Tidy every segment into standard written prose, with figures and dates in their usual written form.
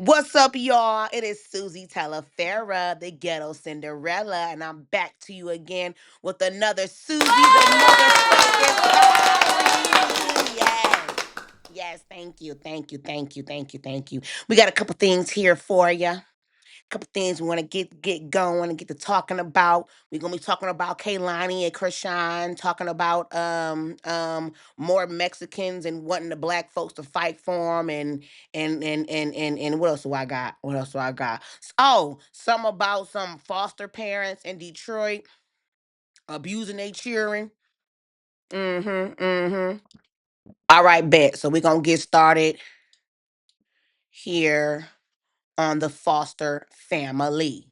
What's up, y'all? It is Suzzie the ghetto Cinderella, and I'm back to you again with another Suzzie the motherfucking Siren. Yes. Yes, thank you. We got a couple things here for you. Couple things we want to get going and get to talking about. We're gonna be talking about Kaylani and Krishan, talking about more Mexicans and wanting the black folks to fight for them, and what else do I got? What else do I got? Oh, some about some foster parents in Detroit abusing their children. Mm-hmm. All right, bet. So we're gonna get started here on the foster family.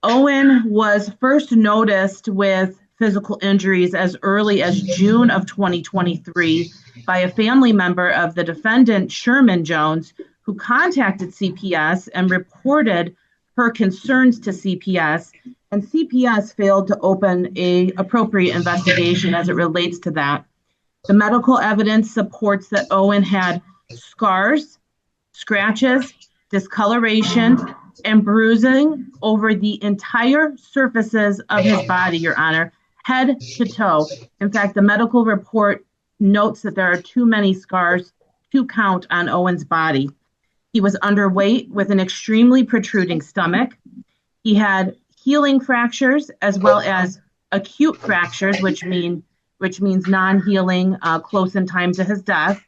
Owen was first noticed with physical injuries as early as June of 2023 by a family member of the defendant, Sherman Jones, who contacted CPS and reported her concerns to CPS, and CPS failed to open a appropriate investigation as it relates to that. The medical evidence supports that Owen had scars, scratches, discoloration, and bruising over the entire surfaces of his body, Your Honor, head to toe. In fact, the medical report notes that there are too many scars to count on Owen's body. He was underweight with an extremely protruding stomach. He had healing fractures as well as acute fractures, which means non-healing close in time to his death.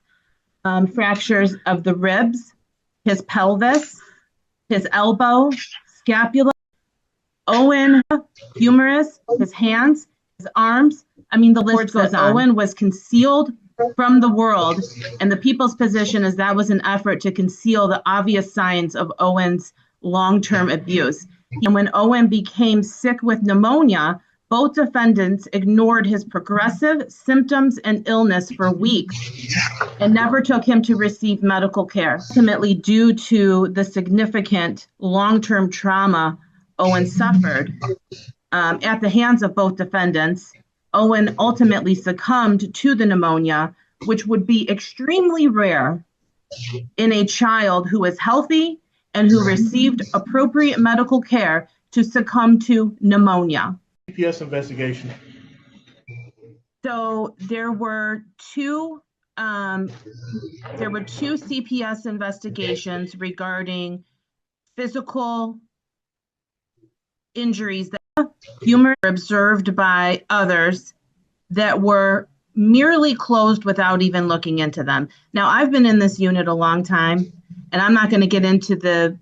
Fractures of the ribs, his pelvis, his elbow, scapula, Owen, humerus, his hands, his arms. I mean, the list goes on. Owen was concealed from the world, and the people's position is that was an effort to conceal the obvious signs of Owen's long-term abuse. And when Owen became sick with pneumonia, both defendants ignored his progressive symptoms and illness for weeks and never took him to receive medical care. Ultimately, due to the significant long-term trauma Owen suffered at the hands of both defendants, Owen ultimately succumbed to the pneumonia, which would be extremely rare in a child who is healthy and who received appropriate medical care to succumb to pneumonia. CPS investigation. So there were two CPS investigations regarding physical injuries that were observed by others that were merely closed without even looking into them. Now, I've been in this unit a long time, and I'm not going to get into the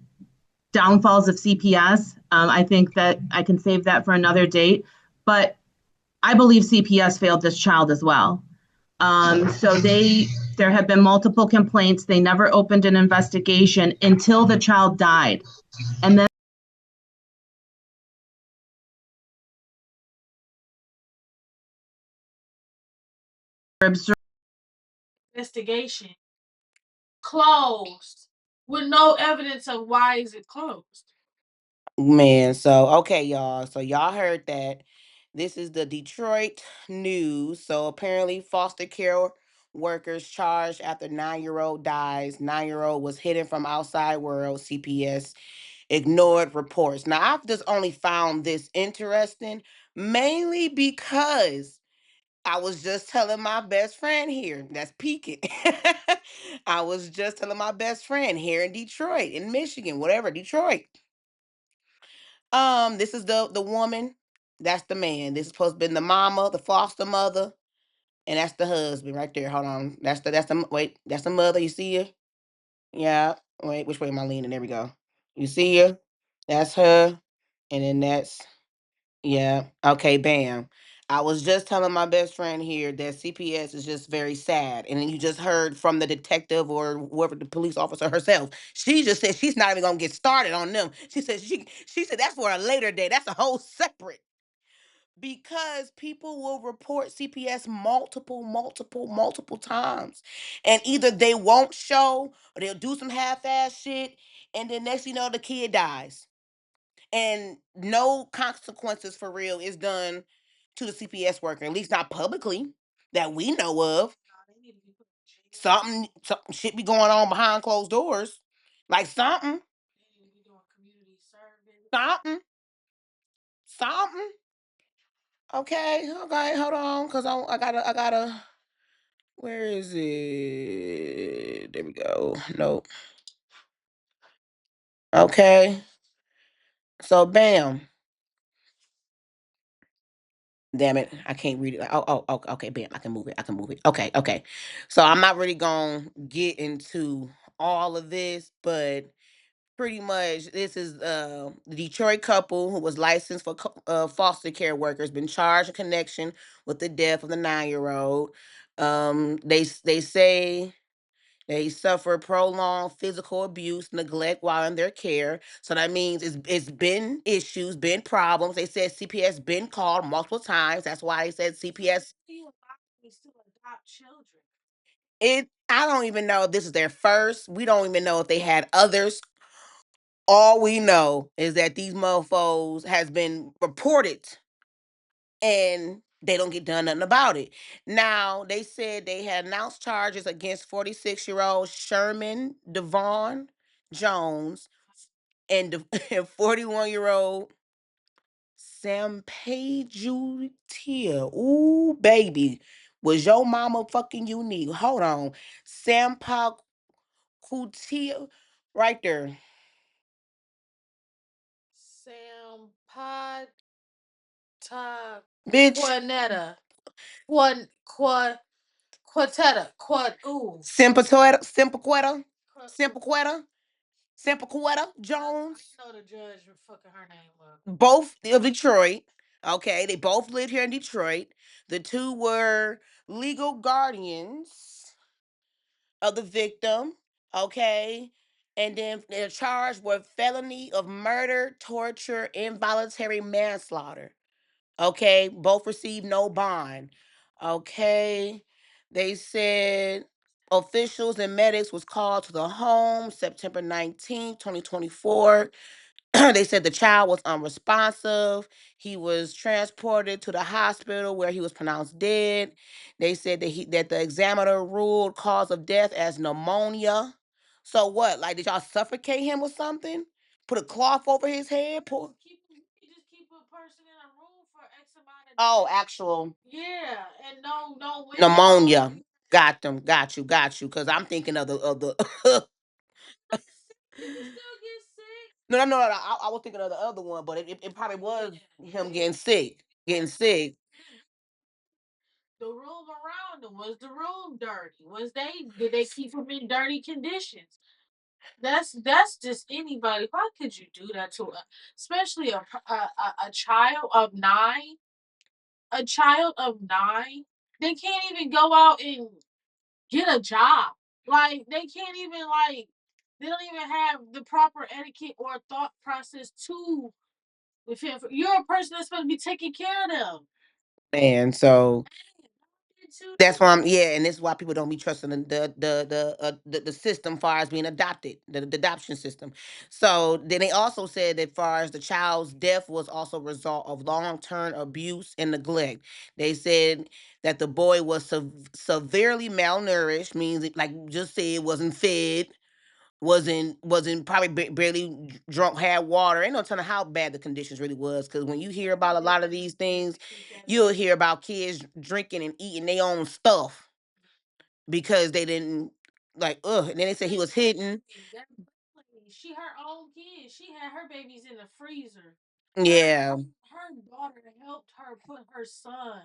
downfalls of CPS. I think that I can save that for another date, but I believe CPS failed this child as well. So there have been multiple complaints. They never opened an investigation until the child died. And then investigation closed with no evidence of why is it closed. Man, so okay, y'all. So y'all heard that. This is the Detroit news. So apparently, foster care workers charged after 9-year-old dies. 9-year-old was hidden from outside world. CPS ignored reports. Now I've just only found this interesting mainly because I was just telling my best friend here. That's peaking. I was just telling my best friend here in Detroit, in Michigan, whatever, Detroit. This is the woman. That's the man. This is supposed to be the mama, the foster mother, and that's the husband right there. Hold on. Wait. That's the mother. You see her? Yeah. Wait. Which way am I leaning? There we go. You see her? That's her, and then that's yeah. Okay. Bam. I was just telling my best friend here that CPS is just very sad. And then you just heard from the detective or whoever the police officer herself. She just said she's not even gonna get started on them. She said that's for a later day. That's a whole separate because people will report CPS multiple times. And either they won't show or they'll do some half-ass shit, and then next you know the kid dies and no consequences for real is done to the CPS worker, at least not publicly that we know of. Something shit be going on behind closed doors. Like something, something. Okay, okay, hold on, cause I gotta. Where is it? There we go. Nope. Okay, so bam. Damn it, I can't read it. Okay, bam, I can move it. I can move it. Okay, okay. So I'm not really gonna get into all of this, but pretty much this is the Detroit couple who was licensed for foster care workers been charged in connection with the death of the 9-year old. They say they suffer prolonged physical abuse, neglect while in their care. So that means it's been issues, been problems. They said CPS been called multiple times. That's why they said CPS. They still adopt children. It. I don't even know if this is their first. We don't even know if they had others. All we know is that these mofos has been reported and they don't get done nothing about it. Now they said they had announced charges against 46-year-old Sherman Devon Jones and and 41-year-old Sam Jutia. Ooh, baby. Was your mama fucking unique? Hold on. Sam Kutia right there. Sam Pod Bitch. Quanetta. Quad Quartetta. Quad ooh. Simpaqueta, Simpaqueta, Simpaqueta Jones. I know the judge for fucking her name up. Both of Detroit. Okay, they both lived here in Detroit. The two were legal guardians of the victim. Okay. And then they're charged with felony of murder, torture, involuntary manslaughter. Okay, both received no bond. Okay, they said officials and medics was called to the home September 19th, 2024. They said the child was unresponsive. He was transported to the hospital where he was pronounced dead. They said that the examiner ruled cause of death as pneumonia. So what? Like, did y'all suffocate him or something? Put a cloth over his head? Just keep a person in a room for X amount of Oh, days. actual Yeah, and no window. pneumonia. Got them. Got you. Because I'm thinking of the. You can still get sick. No. I was thinking of the other one, but it probably was him getting sick. Getting sick. The room around them, was the room dirty? Did they keep them in dirty conditions? That's just anybody. Why could you do that to especially a child of 9? A child of 9, they can't even go out and get a job. Like they can't even they don't even have the proper etiquette or thought process to with him. You're a person that's supposed to be taking care of them. Man, so To that's why yeah, and this is why people don't be trusting the system far as being adopted, the adoption system. So then they also said that far as the child's death was also a result of long-term abuse and neglect. They said that the boy was severely malnourished, means it, like just said, wasn't fed, wasn't probably barely drunk, had water. Ain't no telling how bad the conditions really was. Because when you hear about a lot of these things, you'll hear about kids drinking and eating their own stuff because they didn't like. Ugh. And then they said he was hidden. she her own kid. She had her babies in the freezer. Yeah. Her daughter helped her put her son.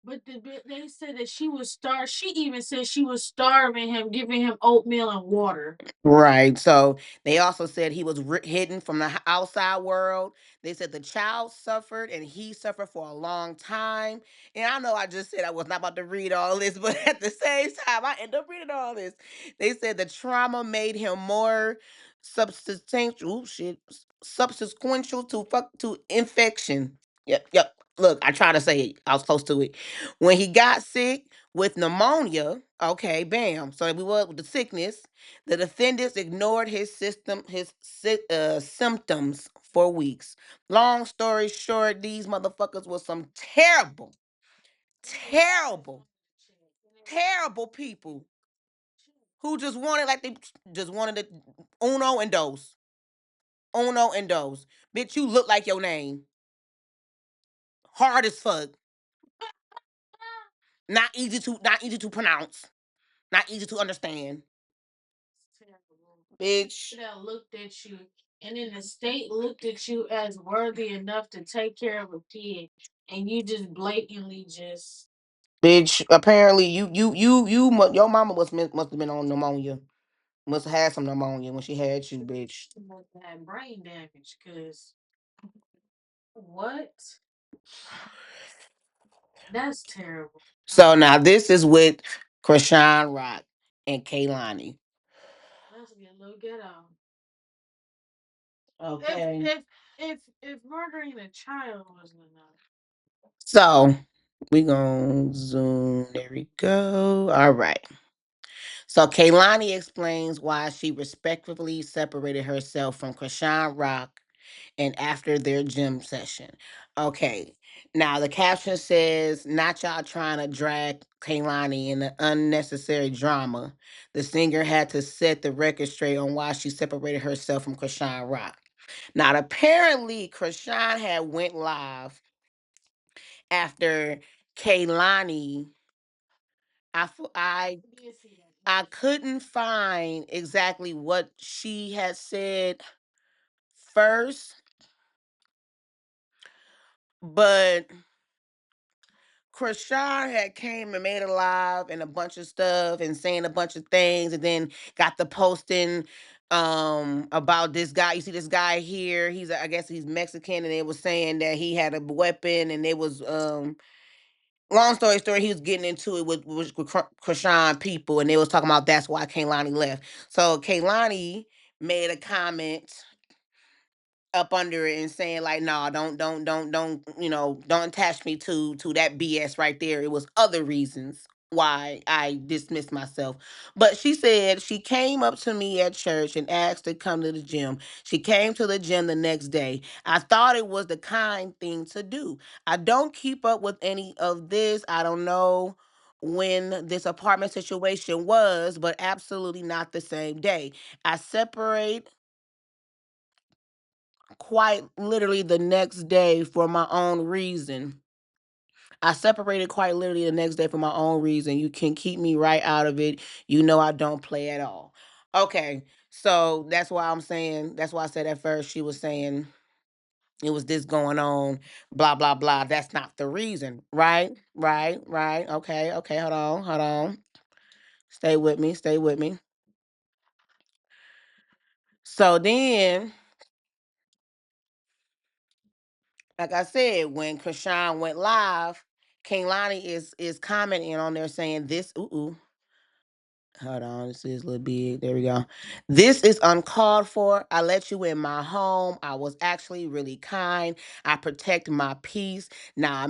But they said that she was starved. She even said she was starving him, giving him oatmeal and water. Right. So they also said he was hidden from the outside world. They said the child suffered and he suffered for a long time. And I know I just said I was not about to read all this, but at the same time, I end up reading all this. They said the trauma made him more substantial, shit, subsequential to infection. Yep. Look, I try to say it. I was close to it. When he got sick with pneumonia, okay, bam. So we were with the sickness. The defendants ignored his symptoms for weeks. Long story short, these motherfuckers was some terrible, terrible, terrible people. who just wanted like they just wanted the uno and dos. Uno and dos. Bitch, you look like your name. Hard as fuck. Not easy to pronounce. Not easy to understand. Terrible. Bitch. That looked at you, and then the state looked at you as worthy enough to take care of a kid, and you just blatantly just Bitch, apparently your mama must have been on pneumonia. Must have had some pneumonia when she had you, bitch. must have had brain damage. Cause what? That's terrible. So now this is with Krishan Rock and Kaylani. Let's get a little ghetto. If Okay. if if murdering a child wasn't enough, So we gonna zoom. There we go. All right. So Kaylani explains why she respectfully separated herself from Krishan Rock and after their gym session. Okay. Now the caption says, not y'all trying to drag Kaylani in the unnecessary drama. The singer had to set the record straight on why she separated herself from Krishan Rock. Now apparently Krishan had went live after Kaylani. I f- I I did see that. I couldn't find exactly what she had said first, but Krishan had came and made a live and a bunch of stuff and saying a bunch of things and then got the posting about this guy. You see this guy here, I guess he's Mexican, and they was saying that he had a weapon, and they was long story, he was getting into it with Krishan people, and they was talking about that's why Kaylani left. So Kaylani made a comment up under it and saying like, "Nah, don't, don't attach me to that BS right there. It was other reasons why I dismissed myself." But she said she came up to me at church and asked to come to the gym. She came to the gym the next day. I thought it was the kind thing to do. I don't keep up with any of this. I don't know when this apartment situation was, but absolutely not the same day. I separate quite literally the next day for my own reason. I separated quite literally the next day for my own reason. You can keep me right out of it. You know I don't play at all. Okay, so that's why I said at first she was saying it was this going on, blah, blah, blah. That's not the reason. Right, right, right. Okay, okay, hold on, hold on. Stay with me, stay with me. So then, like I said, when Krishan went live, Kaylani is commenting on there saying this. Ooh, hold on, this is a little big. There we go. This is uncalled for. I let you in my home. I was actually really kind. I protect my peace. Now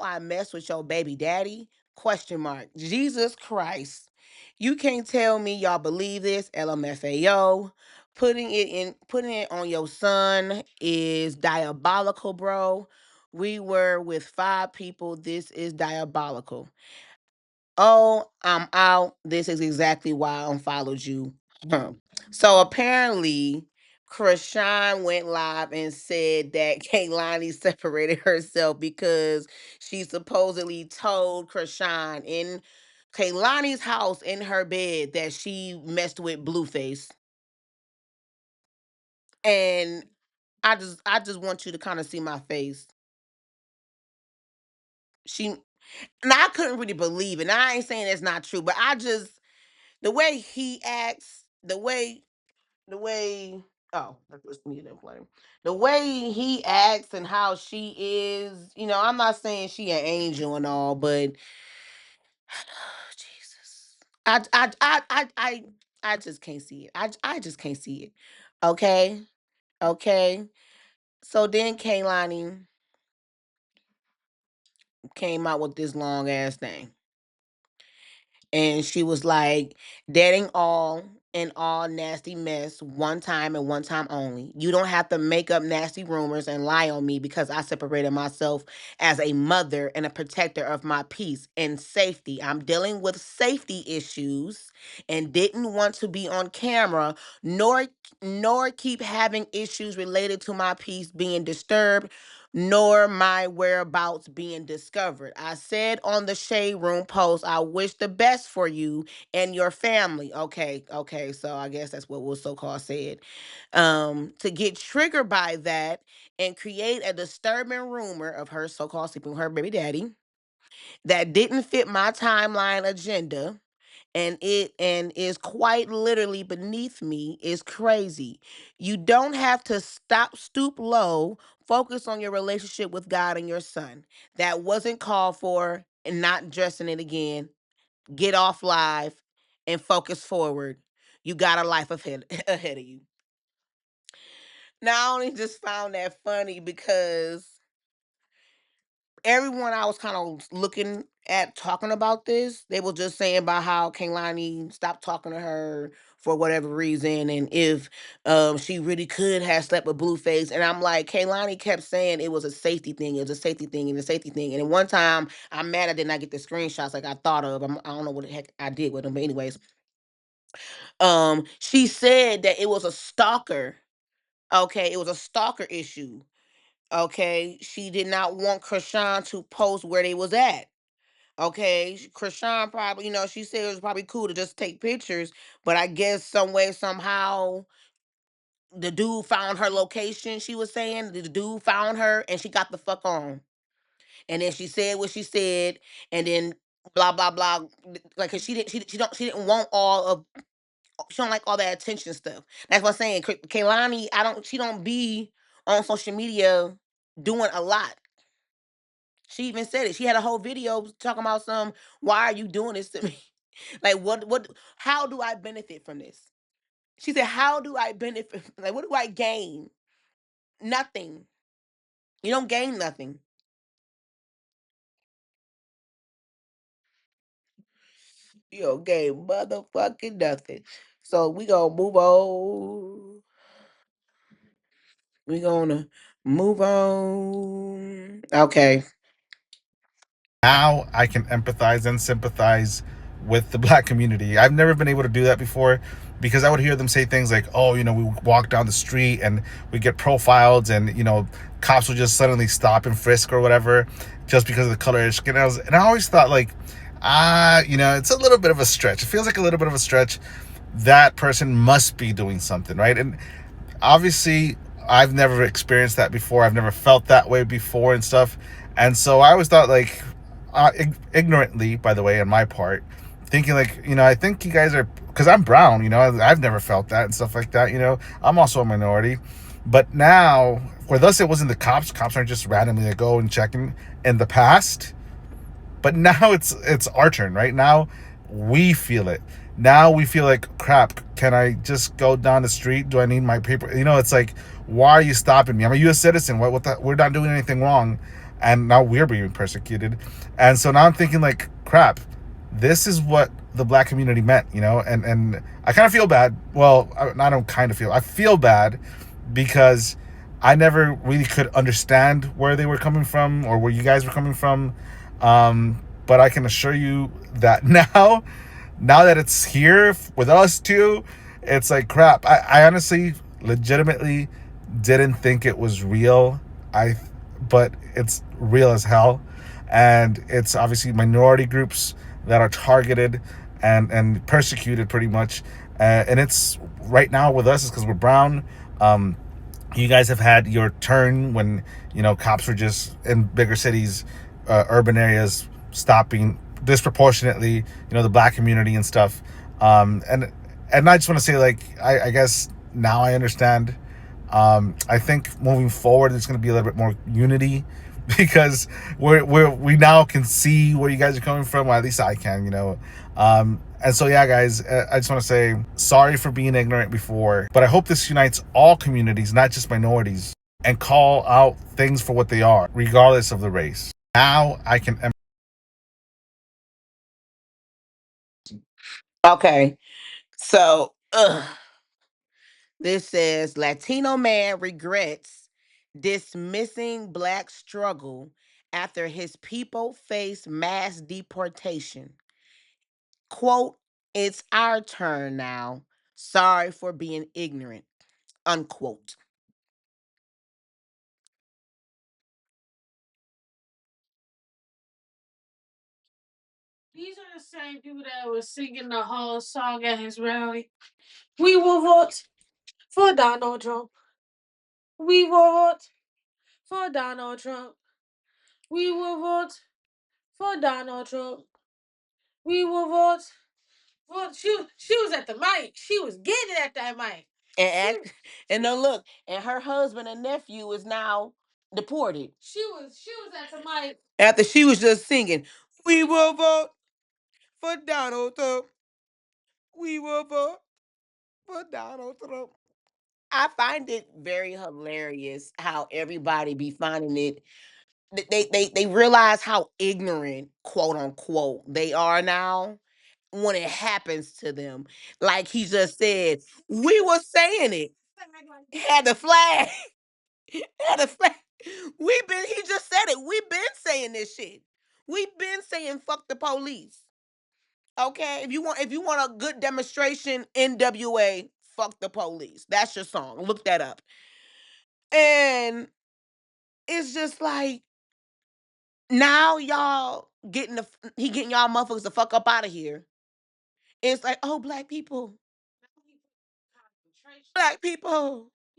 I mess with your baby daddy? Question mark. Jesus Christ. You can't tell me y'all believe this. LMFAO. Putting it on your son is diabolical, bro. We were with 5 people. This is diabolical. Oh, I'm out. This is exactly why I unfollowed you. Huh. So apparently, Krishan went live and said that Kaylani separated herself because she supposedly told Krishan in Kaylani's house in her bed that she messed with Blueface. And I just want you to kind of see my face. She Now I couldn't really believe it. Now I ain't saying it's not true, but the way he acts, the way that's what's needed in play. The way he acts and how she is, I'm not saying she an angel and all, but Jesus. I just can't see it. I just can't see it. Okay? Okay. So then Kaylani came out with this long ass thing. And she was like, that ain't all. and all nasty mess one time and one time only. You don't have to make up nasty rumors and lie on me because I separated myself as a mother and a protector of my peace and safety. I'm dealing with safety issues and didn't want to be on camera nor keep having issues related to my peace being disturbed nor my whereabouts being discovered. I said on the Shade Room post, I wish the best for you and your family. Okay, so I guess that's what was so called said. To get triggered by that and create a disturbing rumor of her so called sleeping with her baby daddy that didn't fit my timeline agenda and is quite literally beneath me is crazy. You don't have to stoop low, focus on your relationship with God and your son. That wasn't called for and not addressing it again. Get off live and focus forward. You got a life ahead of you. Now I only just found that funny because everyone I was kind of looking at talking about this, they were just saying about how Kaylani stopped talking to her for whatever reason, and if she really could have slept with Blueface. And I'm like, Kaylani kept saying it was a safety thing, it was a safety thing, and a safety thing. And then one time, I'm mad I did not get the screenshots like I thought of. I don't know what the heck I did with them, but anyways, she said that it was a stalker. Okay, it was a stalker issue. Okay, she did not want Krishan to post where they was at. Okay, Krishan probably, she said it was probably cool to just take pictures, but I guess some way, somehow, the dude found her location. She was saying the dude found her, and she got the fuck on. And then she said what she said, and then blah blah blah. Like 'cause she didn't want all of she don't like all that attention stuff. That's what I'm saying. Kaylani, she don't be on social media doing a lot. She even said it. She had a whole video talking about why are you doing this to me? Like how do I benefit from this? She said, how do I benefit? Like, what do I gain? Nothing. You don't gain nothing. You don't gain motherfucking nothing. So we gonna move on. We gonna move on. Okay. Now I can empathize and sympathize with the black community. I've never been able to do that before because I would hear them say things like, oh, we walk down the street and we get profiled and, cops will just suddenly stop and frisk or whatever just because of the color of their skin. And I always thought like, it's a little bit of a stretch. It feels like a little bit of a stretch. That person must be doing something, right? And obviously I've never experienced that before. I've never felt that way before and stuff. And so I always thought like, ignorantly, by the way, on my part, thinking like, I think you guys are, because I'm brown, I've never felt that and stuff like that, I'm also a minority. But now, with us, it wasn't the cops. Cops aren't just randomly like, go and checking in the past. But now it's our turn, right? Now we feel it. Now we feel like, crap, can I just go down the street? Do I need my paper? It's like, why are you stopping me? I'm a U.S. citizen. We're not doing anything wrong. And now we're being persecuted. And so now I'm thinking like, crap, this is what the black community meant, and I kind of feel bad. Well, I feel bad because I never really could understand where they were coming from or where you guys were coming from. But I can assure you that now that it's here with us too, it's like, crap. I honestly, legitimately didn't think it was real. But it's real as hell. And it's obviously minority groups that are targeted and persecuted pretty much. And it's right now with us is because we're brown. You guys have had your turn when, cops were just in bigger cities, urban areas, stopping disproportionately, the black community and stuff. And I just want to say, like, I guess now I understand. I think moving forward, there's going to be a little bit more unity because we now can see where you guys are coming from. Well, at least I can, And so, yeah, guys, I just want to say sorry for being ignorant before, but I hope this unites all communities, not just minorities, and call out things for what they are, regardless of the race. Now I can. Okay. So Ugh. This says Latino man regrets dismissing black struggle after his people face mass deportation. Quote, it's our turn now. Sorry for being ignorant. Unquote. These are the same people that was singing the whole song at his rally. We will vote for Donald Trump. We will vote for Donald Trump. We will vote for Donald Trump. We will vote. Well, she was at the mic. She was getting at that mic. And no look, and her husband and nephew is now deported. She was at the mic After she was just singing, we will vote for Donald Trump. We will vote for Donald Trump. I find it very hilarious how everybody be finding it. They realize how ignorant, quote unquote, they are now when it happens to them. Like he just said, we were saying it. Had the flag. Had the flag. He just said it. We've been saying this shit. We've been saying fuck the police. Okay? If you want a good demonstration, NWA, fuck the police. That's your song. Look that up. And it's just like now y'all he getting y'all motherfuckers the fuck up out of here. It's like, oh, black people,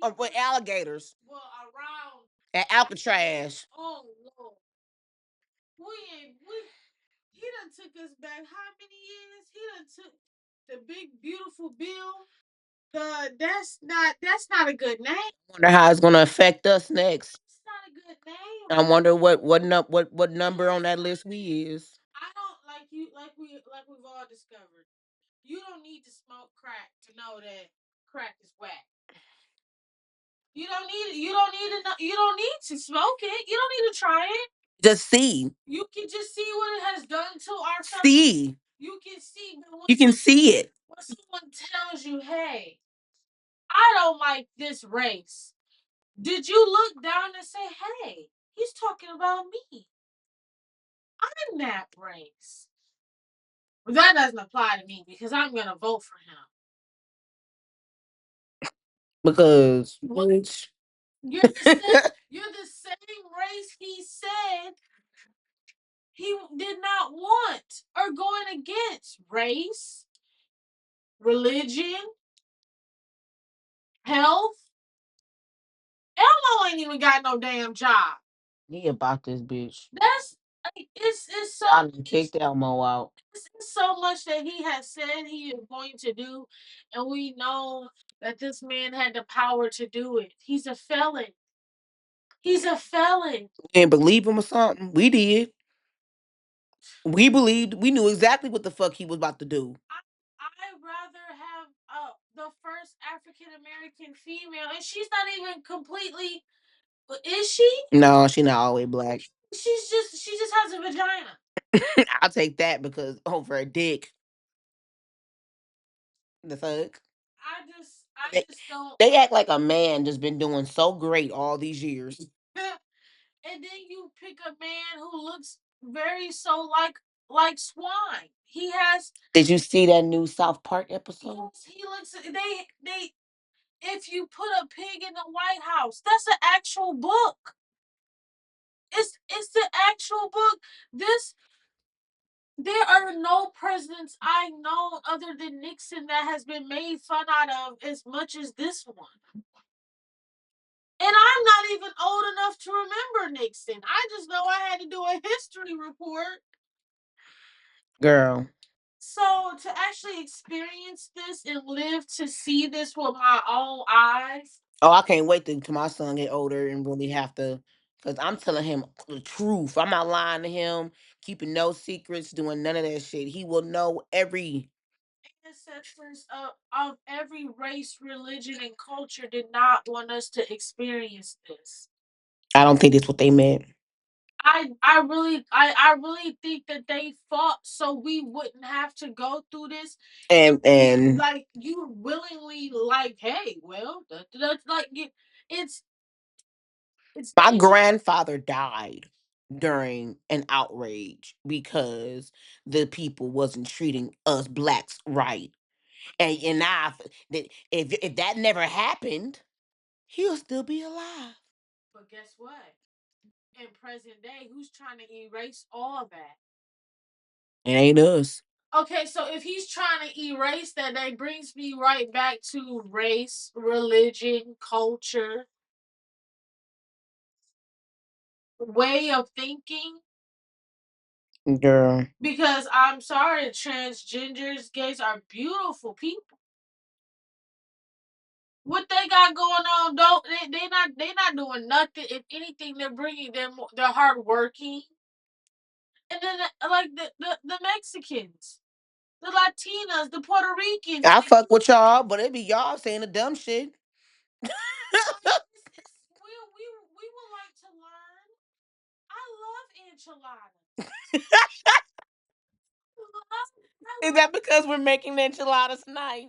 or with alligators well around at Alcatraz. oh Lord. We he done took us back how many years? He done took the big beautiful bill. That's not a good name. Wonder how it's gonna affect us next. It's not a good I name. wonder what number on that list we is. I don't like we've all discovered. You don't need to smoke crack to know that crack is whack. You don't need to smoke it. You don't need to try it. Just see. You can just see what it has done to our fellow. See. You can see, but You can see it. when someone tells you, "Hey, I don't like this race," did you look down and say, "Hey, he's talking about me. I'm that race." Well, that doesn't apply to me because I'm gonna vote for him. Because which You're the same, you're the same race he said he did not want or going against race, religion, health. Elmo ain't even got no damn job. he about this bitch. That's it's so I done kicked Elmo out. it's so much that he has said he is going to do, and we know that this man had the power to do it. He's a felon. He's a felon. Didn't believe him or something. We did. We believed. We knew exactly what the fuck he was about to do. I'd rather have the first African American female, and she's not even completely. Is she? No, she not always black. She just has a vagina. I'll take that because over a dick. The fuck. I They, just don't. they act like a man just been doing so great all these years. And then you pick a man who looks very so like swine. He has. Did you see that new South Park episode? Yes, he looks. They. If you put a pig in the White House, that's an actual book. It's the actual book. This there are no presidents I know other than Nixon that has been made fun out of as much as this one. And I'm not even old enough to remember Nixon. I just know I had to do a history report. Girl. So to actually experience this and live to see this with my own eyes. Oh, I can't wait till my son get older and really have to, because I'm telling him the truth. I'm not lying to him, keeping no secrets, doing none of that shit. He will know every. Ancestors of every race, religion, and culture did not want us to experience this. I don't think that's what they meant. I really think that they fought so we wouldn't have to go through this. And Like you willingly like, hey, well, that's like it's My grandfather died during an outrage because the people wasn't treating us blacks right. And now, if that never happened, he'll still be alive. but guess what? In present day, who's trying to erase all that? It ain't us. Okay, so if he's trying to erase that, that brings me right back to race, religion, culture, way of thinking. Girl. Because I'm sorry, transgenders, gays are beautiful people. What they got going on? Don't they not doing nothing. If anything, they're bringing them. They're hardworking, and then like the Mexicans, the Latinas, the Puerto Ricans. I fuck with y'all, but it be y'all saying the dumb shit. We would like to learn. I love enchiladas. Is that because we're making enchiladas tonight?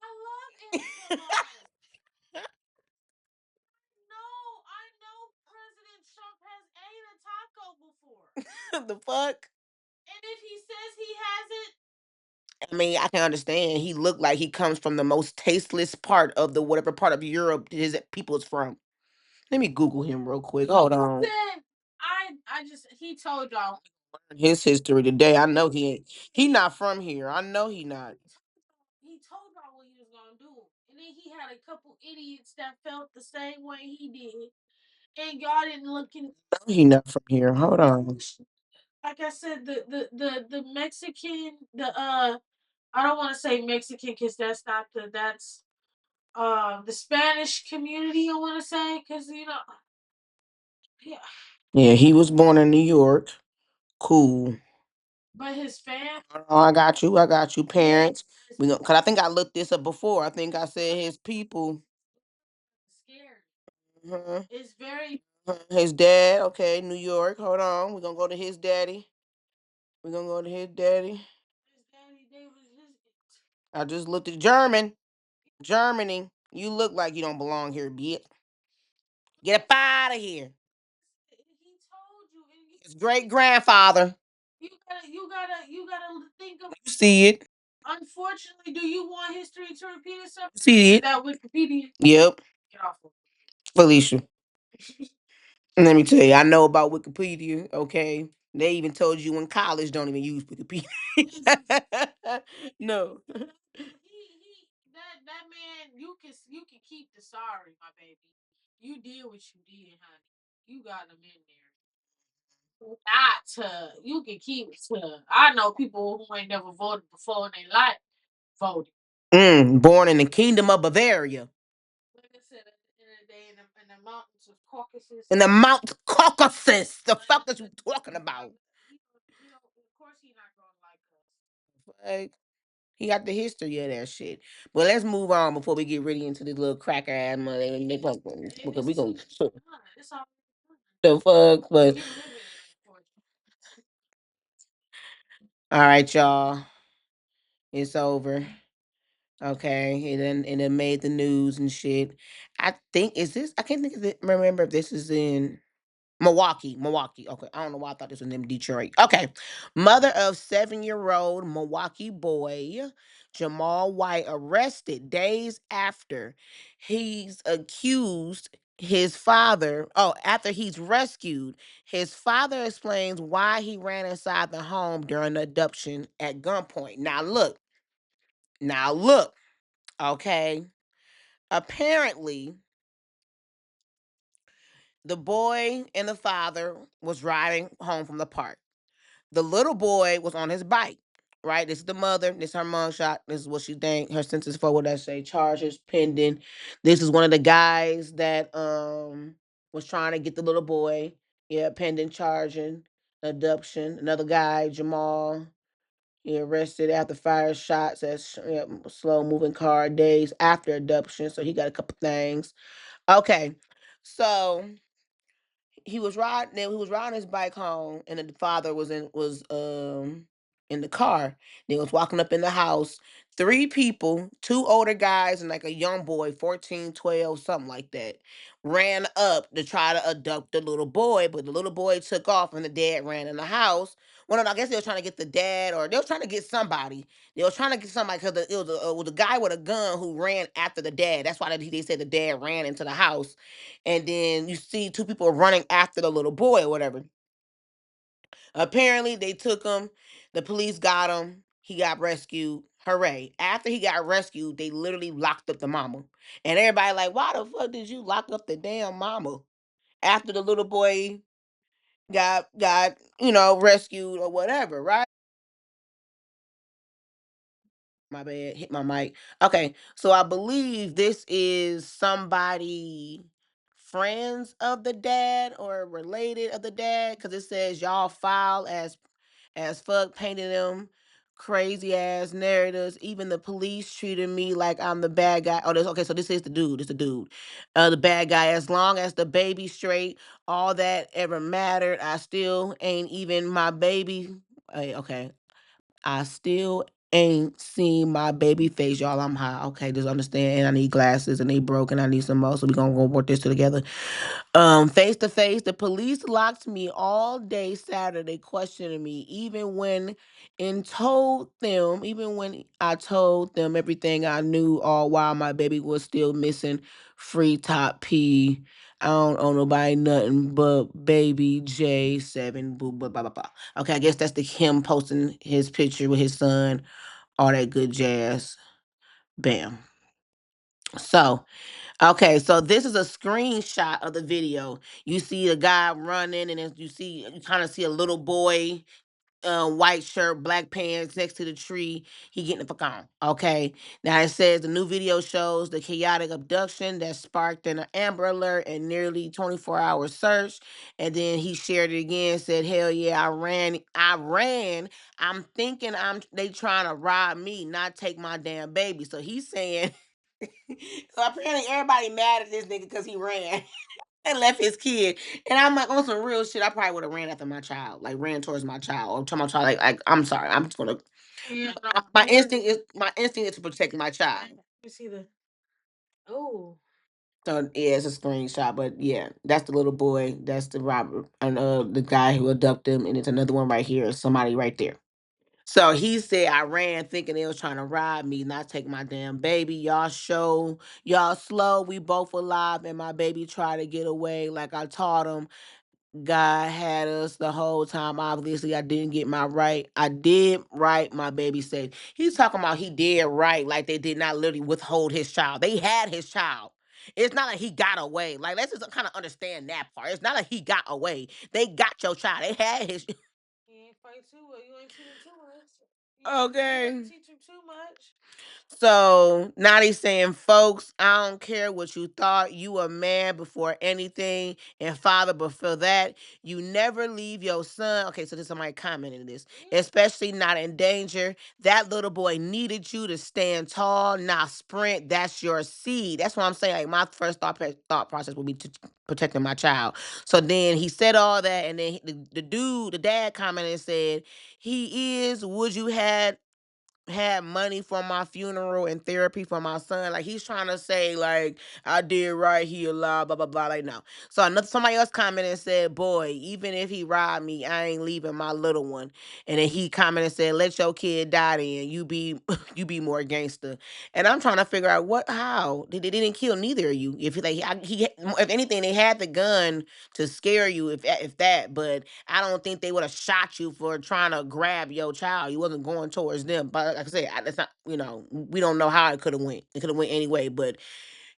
I love enchiladas. No, I know President Trump has ate a taco before. The fuck? And if he says he hasn't, I mean, I can understand. He looked like he comes from the most tasteless part of the whatever part of Europe his people is from. Let me Google him real quick. Hold on. said I just he told y'all His history today. I know he ain't. He not from here. I know he not. he told y'all what he was gonna do. And then he had a couple idiots that felt the same way he did. And y'all didn't look in He not from here. Hold on. like I said, the Mexican, I don't want to say Mexican because that's not the Spanish community I want to say because yeah, Yeah, he was born in New York. Cool. but his fam Oh, I got you. I got you. yeah, Parents. Cause I think I looked this up before. I think I said his people. scary. Mhm. It's very His dad. Okay, New York. Hold on. We're gonna go to his daddy. We're gonna go to his daddy. his daddy. They was his. I just looked at German. Germany. You look like you don't belong here, bitch. Get up out of here. He told you, and His great grandfather. you gotta think of. You see it. Unfortunately, do you want history to repeat itself? See it. That Wikipedia. Yep. Get off of Felicia. Let me tell you, I know about Wikipedia, okay? They even told you in college don't even use Wikipedia. No. that man. You can keep the sorry, my baby. You did what you did, honey. You got him in there. Not to you can keep to. I know people who ain't never voted before in their life voted. Born in the kingdom of Bavaria. Like I said, at the end of the day, in the mountains of Caucasus. In the Mount Caucasus. The fuck is you talking about? Of course, he not gonna like us. Like, he got the history of that shit. But let's move on before we get really into this little cracker ass mother. Because we gonna It's all the fuck. But we live in it, unfortunately. all right, y'all. It's over. Okay, and it made the news and shit. I think is this. I can't think of it. Remember if this is in Milwaukee. Milwaukee. Okay, I don't know why I thought this was in Detroit. Okay, mother of 7-year-old Milwaukee boy Jamal White arrested days after he's accused his father. Oh, after he's rescued, his father explains why he ran inside the home during the abduction at gunpoint. Now look. Now look. Okay. Apparently, the boy and the father was riding home from the park. The little boy was on his bike. Right? This is the mother. This is her mugshot. This is what she think. Her sentence for what I say. Charges pending. This is one of the guys that was trying to get the little boy. Yeah, pending charging, abduction. Another guy, Jamal. He arrested after fire shots at slow moving car days after abduction. So he got a couple things. Okay, so he was riding his bike home, and the father was in the car. They was walking up in the house. three people, two older guys and like a young boy, 14, 12, something like that, ran up to try to abduct the little boy, but the little boy took off and the dad ran in the house. Well, no, I guess they were trying to get the dad, or they were trying to get somebody. They were trying to get somebody because it was a guy with a gun who ran after the dad. That's why they said the dad ran into the house. And then you see two people running after the little boy or whatever. Apparently, they took him. The police got him. He got rescued. Hooray. After he got rescued, they literally locked up the mama. And everybody like, why the fuck did you lock up the damn mama? After the little boy got rescued or whatever, right? My bad, hit my mic. Okay, so I believe this is somebody friends of the dad or related of the dad because it says y'all foul as fuck, painting them crazy ass narratives. Even the police treated me like I'm the bad guy. Oh, this okay. So this is the dude. It's the dude, the bad guy. As long as the baby straight, all that ever mattered. I still ain't even my baby. Okay, I still ain't seen my baby face, y'all. I'm high. Okay, just understand. And I need glasses and they broke and I need some more. So we gonna go work this together. Face to face, the police locked me all day Saturday, questioning me, even when I told them everything I knew, all while my baby was still missing. Free top P. I don't owe nobody nothing but baby J7. Boo, blah, blah, blah, blah. Okay, I guess that's the him posting his picture with his son, all that good jazz. Bam. So, okay, so this is a screenshot of the video. You see a guy running, and you kind of see a little boy, white shirt, black pants next to the tree. He getting the fuck on. Okay. Now it says the new video shows the chaotic abduction that sparked an Amber Alert and nearly 24-hour search. And then he shared it again, said, hell yeah, I ran. I'm thinking they trying to rob me, not take my damn baby. So he's saying so apparently everybody mad at this nigga because he ran and left his kid. And I'm like, on some real shit, I probably would have ran after my child, like ran towards my child or to my child. Like I'm sorry, I'm just gonna. Yeah, My instinct is to protect my child. you see the. Oh. So yeah, it's a screenshot, but yeah, that's the little boy. That's the Robert, and the guy who abducted him, and it's another one right here. Somebody right there. So he said, I ran thinking they was trying to rob me, not take my damn baby. Y'all slow. We both alive, and my baby tried to get away like I taught him. God had us the whole time. Obviously, I didn't get my right. I did right, my baby said. He's talking about he did right, like they did not literally withhold his child. They had his child. It's not like he got away. Like, let's just kind of understand that part. It's not like he got away. They got your child. They had his. He ain't fight too well. You ain't teach him too much. You Okay. ain't teach him too much. So now they saying, folks, I don't care what you thought. You a man before anything and father before that. You never leave your son. Okay, so there's somebody commenting this, especially not in danger. That little boy needed you to stand tall, not sprint. That's your seed. That's what I'm saying. Like my first thought process would be to protecting my child. So then he said all that, and then the dad commented and said, he is. Would you had money for my funeral and therapy for my son. Like he's trying to say, like, I did right, he alive, blah blah blah. Like no. So somebody else commented and said, boy, even if he robbed me, I ain't leaving my little one. And then he commented and said, let your kid die then. You be you be more gangster. And I'm trying to figure out how they didn't kill neither of you. If anything, they had the gun to scare you, if that, but I don't think they would have shot you for trying to grab your child. You wasn't going towards them. But like I said, that's not, we don't know how it could have went. It could have went anyway. But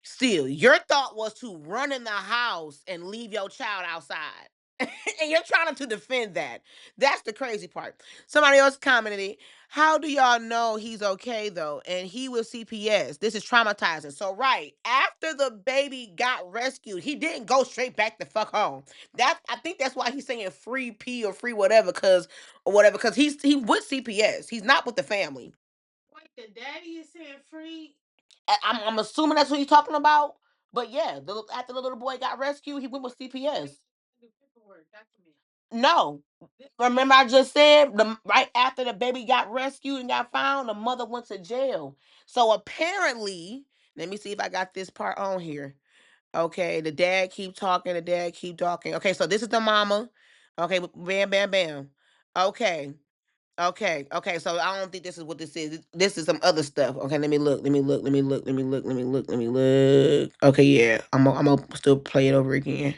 still, your thought was to run in the house and leave your child outside. And you're trying to defend that. That's the crazy part. Somebody else commented, how do y'all know he's okay though? And he was CPS. This is traumatizing. So right after the baby got rescued, he didn't go straight back the fuck home. I think that's why he's saying free P or free whatever, because he with CPS. He's not with the family. Wait, the daddy is saying free. I'm assuming that's what he's talking about. But yeah, after the little boy got rescued, he went with CPS. Do paperwork, document. No. Remember, I just said right after the baby got rescued and got found, the mother went to jail. So apparently, let me see if I got this part on here. Okay, the dad keep talking, the dad keep talking. Okay, so this is the mama. Okay, bam, bam, bam. Okay, okay. So I don't think this is what this is. This is some other stuff. Okay, let me look. Let me look. Let me look. Let me look. Let me look. Let me look. Okay, yeah, I'm gonna still play it over again.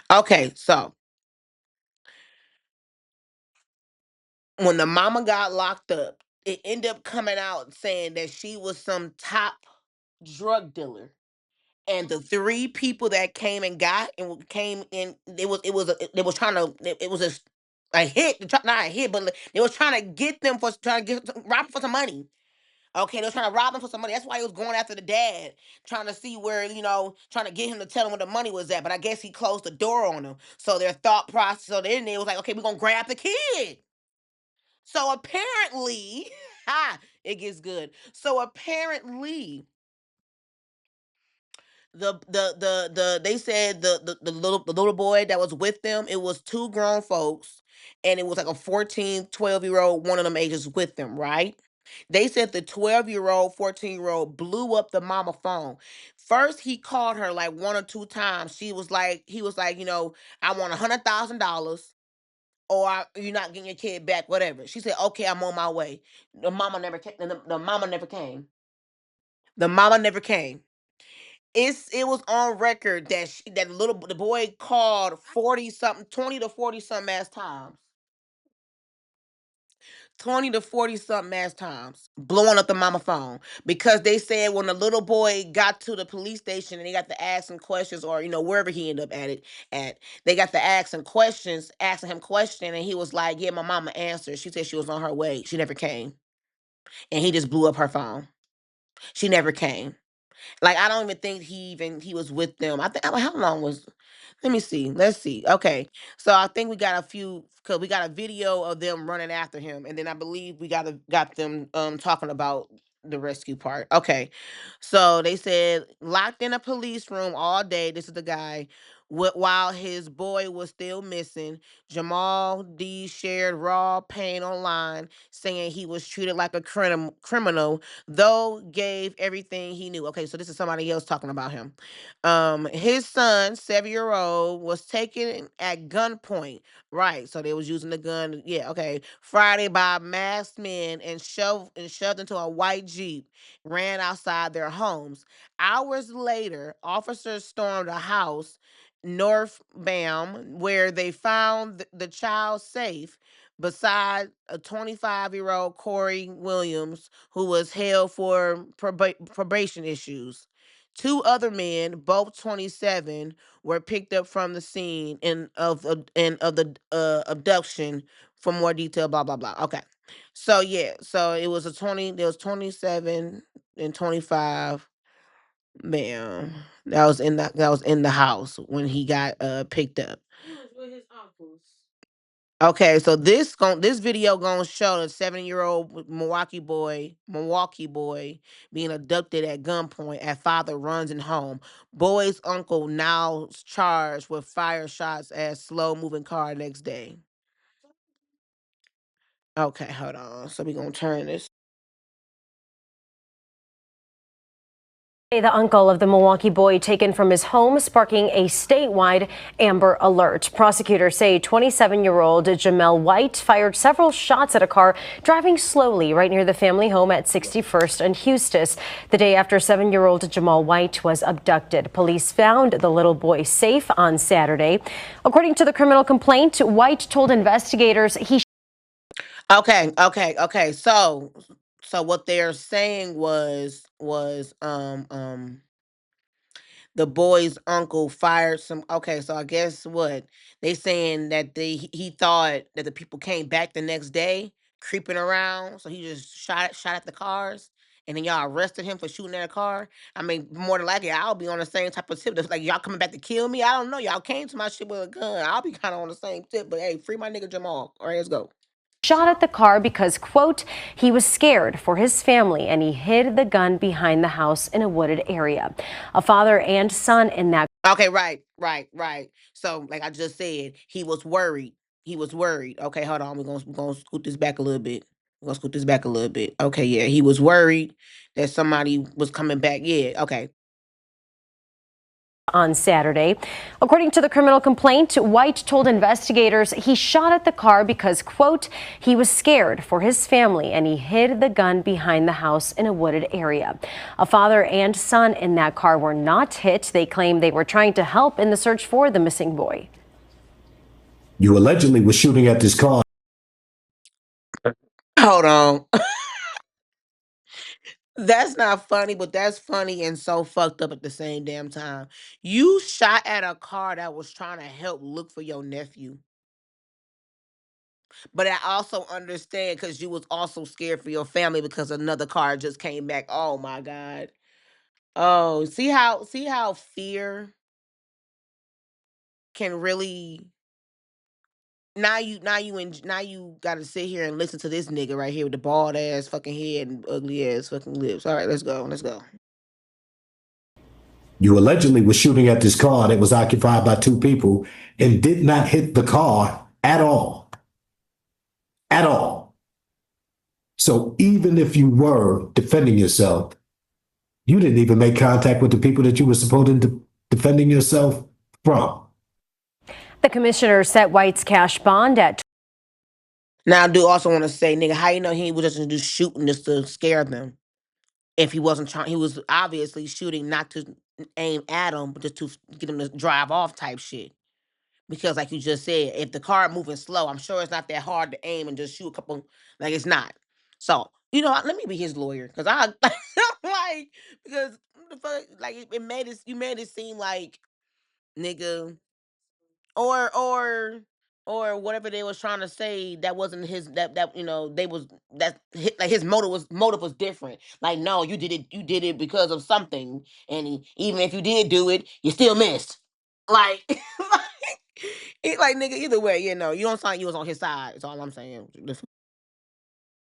Okay, so when the mama got locked up, it ended up coming out saying that she was some top drug dealer. And the three people that came and got and came in, they was trying to it was a hit, not a hit, but they was trying to get them for trying to rob them for some money. Okay, they was trying to rob them for some money. That's why he was going after the dad, trying to see where, trying to get him to tell him where the money was at. But I guess he closed the door on them. So their thought process, so then they was like, okay, we're gonna grab the kid. So apparently, it gets good. So apparently, they said the little boy that was with them, it was two grown folks, and it was like a 14, 12-year-old, one of them ages with them, right? They said the 12-year-old, 14-year-old blew up the mama phone. First, he called her like one or two times. He was like, I want $100,000 or you're not getting your kid back, whatever. She said, okay, I'm on my way. The mama never came. The mama never came. The mama never came. It was on record that the boy called 40 something, 20 to 40 something ass times. 20 to 40 something ass times, blowing up the mama phone, because they said when the little boy got to the police station and they got to asking questions, or wherever he ended up at, they got to asking him questions, and he was like, yeah, my mama answered. She said she was on her way, she never came, and he just blew up her phone. She never came. Like, I don't even think he was with them. I think, how long was? Let me see. Let's see. Okay, so I think we got a few, because we got a video of them running after him, and then I believe we got them talking about the rescue part. Okay, so they said locked in a police room all day. This is the guy. While his boy was still missing, Jamal D shared raw pain online, saying he was treated like a criminal, though gave everything he knew. Okay, so this is somebody else talking about him. His son, 7-year-old, was taken at gunpoint. Right, so they was using the gun. Yeah, okay. Friday by masked men and shoved into a white Jeep, ran outside their homes. Hours later, officers stormed a house northbound where they found the child safe beside a 25-year-old Corey Williams, who was held for probation issues. Two other men, both 27, were picked up from the scene of the abduction for more detail. Blah blah blah. Okay, so yeah, so it was a 20. There was 27 and 25. Bam. That was in the house when he got picked up. He was with his uncles. Okay, so this video gonna show the 7-year-old Milwaukee boy being abducted at gunpoint as father runs in home. Boy's uncle now charged with fire shots at slow moving car next day. Okay, hold on. So we gonna turn this. The uncle of the Milwaukee boy taken from his home, sparking a statewide Amber Alert. Prosecutors say 27-year-old Jamel White fired several shots at a car driving slowly right near the family home at 61st and Eustis the day after 7-year-old Jamal White was abducted. Police found the little boy safe on Saturday. According to the criminal complaint, White told investigators he Okay. So what they're saying was the boy's uncle fired some. Okay, so I guess what they saying that he thought that the people came back the next day creeping around, so he just shot at the cars, and then y'all arrested him for shooting at a car. I mean, more than likely, I'll be on the same type of tip. That's like, y'all coming back to kill me. I don't know. Y'all came to my shit with a gun. I'll be kind of on the same tip. But hey, free my nigga Jamal. All right, let's go. shot at the car because, quote, he was scared for his family and he hid the gun behind the house in a wooded area. A father and son in that. Okay, right. So, like I just said, he was worried. He was worried. Okay, hold on. We're gonna scoot this back a little bit. We're gonna scoot this back a little bit. Okay, yeah. He was worried that somebody was coming back. Yeah, okay. On Saturday. According to the criminal complaint, White told investigators he shot at the car because, quote, he was scared for his family and he hid the gun behind the house in a wooded area. A father and son in that car were not hit. They claim they were trying to help in the search for the missing boy. You allegedly were shooting at this car. Hold on. That's not funny, but that's funny and so fucked up at the same damn time. You shot at a car that was trying to help look for your nephew. But I also understand because you was also scared for your family because another car just came back. Oh my God. Oh, see how fear can really now you gotta sit here and listen to this nigga right here with the bald ass fucking head and ugly ass fucking lips. All right, let's go. Let's go. You allegedly were shooting at this car that was occupied by two people and did not hit the car at all. At all. So even if you were defending yourself, you didn't even make contact with the people that you were supposed to defending yourself from. The commissioner set White's cash bond at Now I do also want to say, nigga, how you know he was just shooting just to scare them? If he wasn't trying, he was obviously shooting not to aim at him, but just to get him to drive off type shit. Because like you just said, if the car moving slow, I'm sure it's not that hard to aim and just shoot a couple. Like it's not. So let me be his lawyer because I like because the fuck, like you made it seem like nigga or or whatever they was trying to say that wasn't his that they was like his motive was different. Like no, you did it because of something, and even if you did do it, you still missed. Like, like nigga, either way, you don't sound like you was on his side. That's all I'm saying.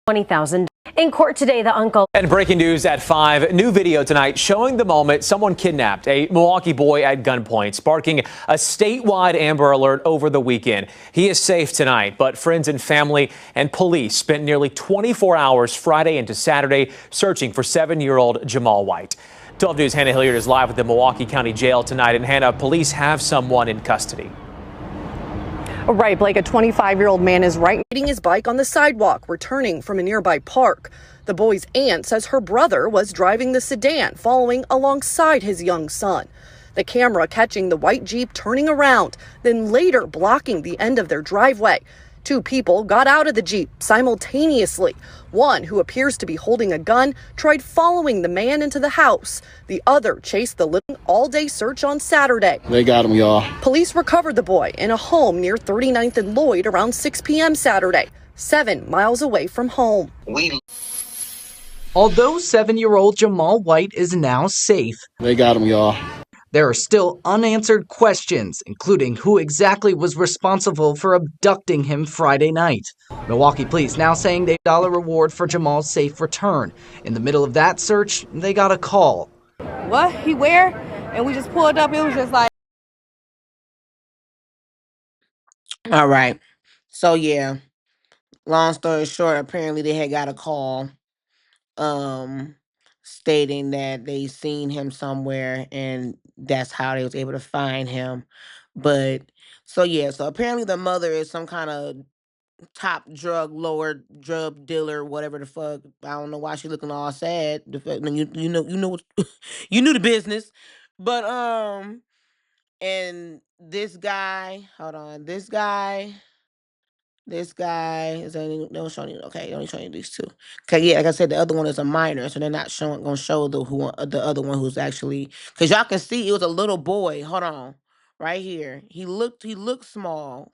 20,000. In court today, the uncle. And breaking news at 5, new video tonight showing the moment someone kidnapped a Milwaukee boy at gunpoint, sparking a statewide Amber Alert over the weekend. He is safe tonight, but friends and family and police spent nearly 24 hours Friday into Saturday searching for 7-year-old Jamal White. 12 News' Hannah Hilliard is live at the Milwaukee County Jail tonight. And Hannah, police have someone in custody. Right, Blake, a 25-year-old man is riding his bike on the sidewalk, returning from a nearby park. The boy's aunt says her brother was driving the sedan, following alongside his young son. The camera catching the white Jeep turning around, then later blocking the end of their driveway. Two people got out of the Jeep simultaneously. One, who appears to be holding a gun, tried following the man into the house. The other chased the little all-day search on Saturday. They got him, y'all. Police recovered the boy in a home near 39th and Lloyd around 6 p.m. Saturday, 7 miles away from home. Although 7-year-old Jamal White is now safe, They got him, y'all. there are still unanswered questions, including who exactly was responsible for abducting him Friday night. Milwaukee police now saying they $1 reward for Jamal's safe return. In the middle of that search, they got a call. What? He where? And we just pulled up. It was just like. All right. So yeah, long story short, apparently they had got a call um stating that they seen him somewhere and that's how they was able to find him. But so yeah, so apparently the mother is some kind of top drug lord, drug dealer, whatever the fuck. I don't know why she looking all sad. The fact, you knew the business. But and this guy, hold on, this guy is only they don't show you. Okay, they only showing you these two. Okay, yeah, like I said, the other one is a minor, so they're not gonna show the other one who's actually because y'all can see it was a little boy. Hold on, right here. He looked small.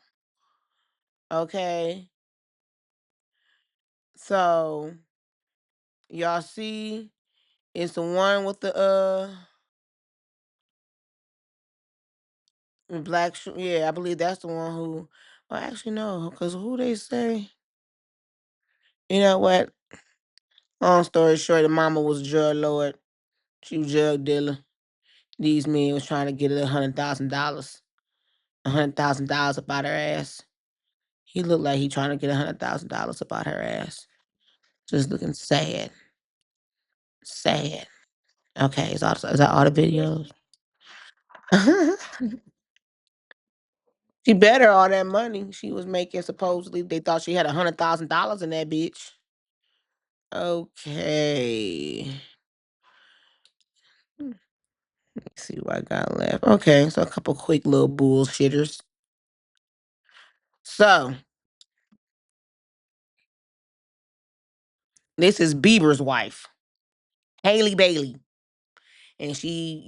Okay, so y'all see, it's the one with the black shoe. Yeah, I believe that's the one who. Well, actually no, because who they say. You know what? Long story short, the mama was a drug lord. She was a drug dealer. These men was trying to get her $100,000. $100,000 up out her ass. He looked like he trying to get $100,000 about her ass. Just looking sad. Sad. Okay, is that all the videos? She better all that money she was making. Supposedly, they thought she had $100,000 in that bitch. Okay. Let's see what I got left. Okay, so a couple quick little bullshitters. So this is Bieber's wife, Haley Bailey, and she,